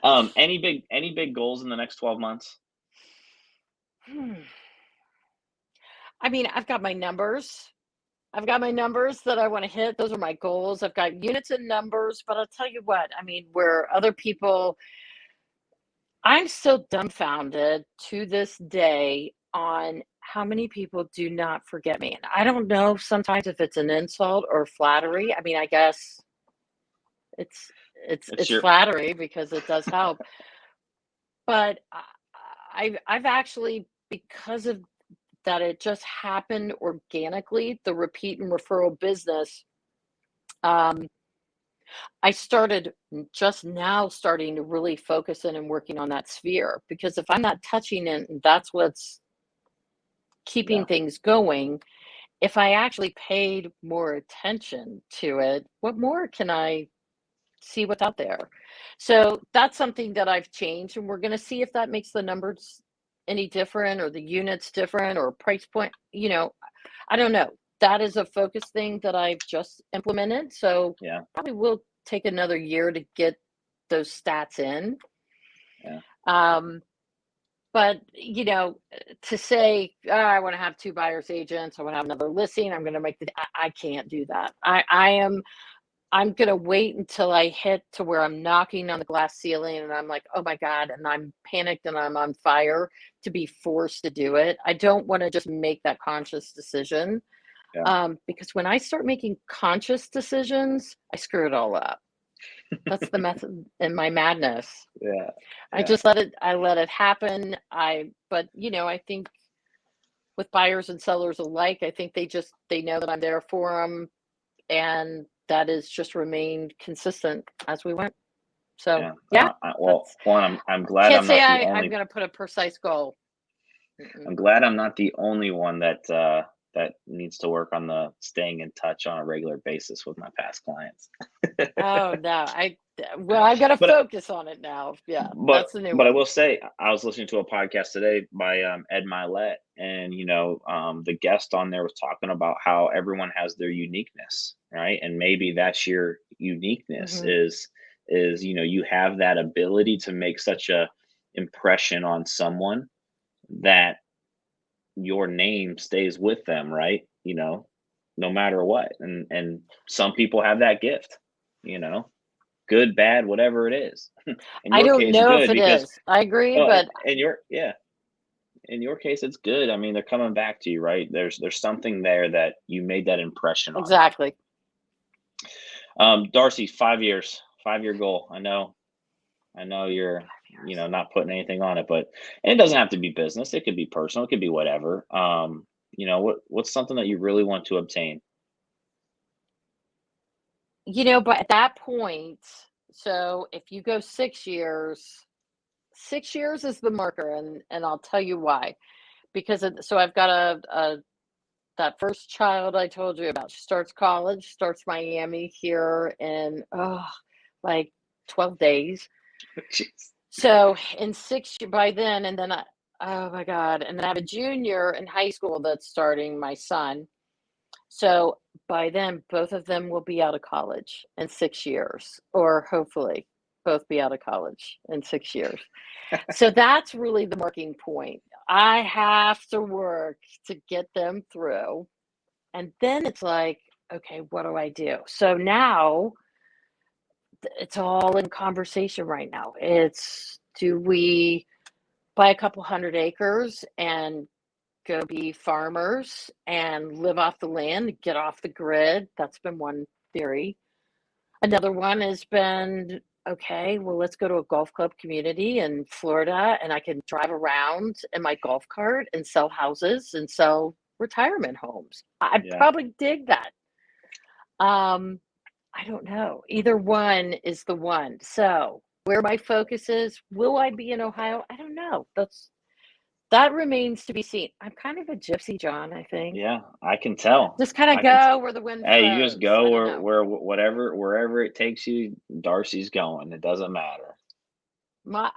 Any big goals in the next 12 months? Hmm. I mean, I've got my numbers. I've got my numbers that I want to hit. Those are my goals. I've got units and numbers, but I'll tell you what, I mean, where other people, I'm still dumbfounded to this day on how many people do not forget me. And I don't know sometimes if it's an insult or flattery. I mean, I guess it's It's it's your flattery because it does help. But I've actually, because of that, it just happened organically, the repeat and referral business. Um, I started just now starting to really focus in and working on that sphere, because if I'm not touching it, and that's what's keeping Yeah, things going, if I actually paid more attention to it, what more can I see what's out there? So that's something that I've changed, and we're going to see if that makes the numbers any different or the units different or price point. I don't know. That is a focus thing that I've just implemented. So yeah, probably will take another year to get those stats in. yeah. Um, but to say, I want to have two buyers agents, I want to have another listing, I'm going to make I can't do that. I'm going to wait until I hit to where I'm knocking on the glass ceiling and I'm like, oh my God, and I'm panicked and I'm on fire to be forced to do it. I don't want to just make that conscious decision, Yeah. because when I start making conscious decisions, I screw it all up. That's the method in my madness. Yeah, I yeah, just I let it happen. But I think with buyers and sellers alike, I think they know that I'm there for them, and that has just remained consistent as we went. So yeah. yeah, Well, that's, one, I'm glad can't I'm say not the I'm only. going to put a precise goal. Mm-mm. I'm glad I'm not the only one that needs to work on the staying in touch on a regular basis with my past clients. Oh no, I've got to But focus on it now. Yeah, but that's the new but I one. will say I was listening to a podcast today by Ed Milet, and the guest on there was talking about how everyone has their uniqueness, right? And maybe that's your uniqueness Hmm. is you have that ability to make such a impression on someone that your name stays with them, right? No matter what. And some people have that gift, you know, good, bad, whatever it is. In I your don't case, know if good it because is. I agree, well, but in your case, it's good. I mean, they're coming back to you, right? There's something there that you made that impression on them. exactly. Darcie, 5 years, 5 year goal. I know you're, 5 years. not putting anything on it, but and it doesn't have to be business. It could be personal. It could be whatever. What's something that you really want to obtain? But at that point, so if you go 6 years, 6 years is the marker, and I'll tell you why. Because so I've got a that first child I told you about. She starts college, starts Miami here in like 12 days. Jeez. So in by then, and then oh my God, and then I have a junior in high school that's starting, my son. So by then, both of them will be out of college in 6 years, or hopefully both be out of college in 6 years. So that's really the marking point. I have to work to get them through. And then it's like, okay, what do I do? So now it's all in conversation right now. It's, do we buy a couple hundred acres and go be farmers and live off the land, get off the grid? That's been one theory. Another one has been, okay, well, let's go to a golf club community in Florida and I can drive around in my golf cart and sell houses and sell retirement homes. I'd Yeah. probably dig that. Um, I don't know. Either one is the one. So where my focus is, will I be in Ohio? I don't know. That remains to be seen. I'm kind of a gypsy, John, I think. Yeah, I can tell. Just kind of I can. go where the wind Hey, you just flows. go I don't know. wherever it takes you. Darcy's going. It doesn't matter.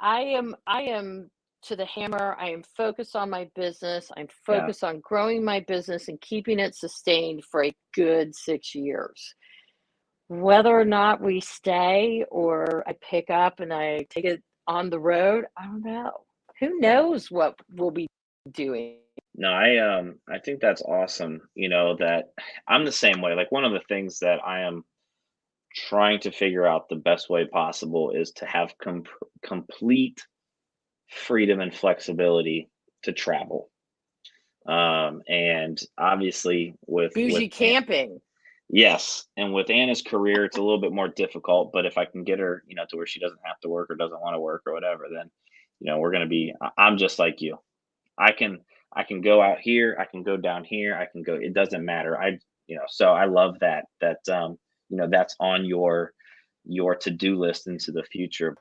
I am to the hammer. I am focused on my business. I'm Yeah, focused on growing my business and keeping it sustained for a good 6 years. Whether or not we stay or I pick up and I take it on the road, I don't know. Who knows what we'll be doing? No, I think that's awesome. That I'm the same way. Like one of the things that I am trying to figure out the best way possible is to have complete freedom and flexibility to travel. And obviously with Bougie camping. yes, and with Anna's career, it's a little bit more difficult. But if I can get her, to where she doesn't have to work or doesn't want to work or whatever, then we're gonna be. I'm just like you. I can I can go out here, I can go down here, I can go. It doesn't matter. So I love that that's on your to do list into the future.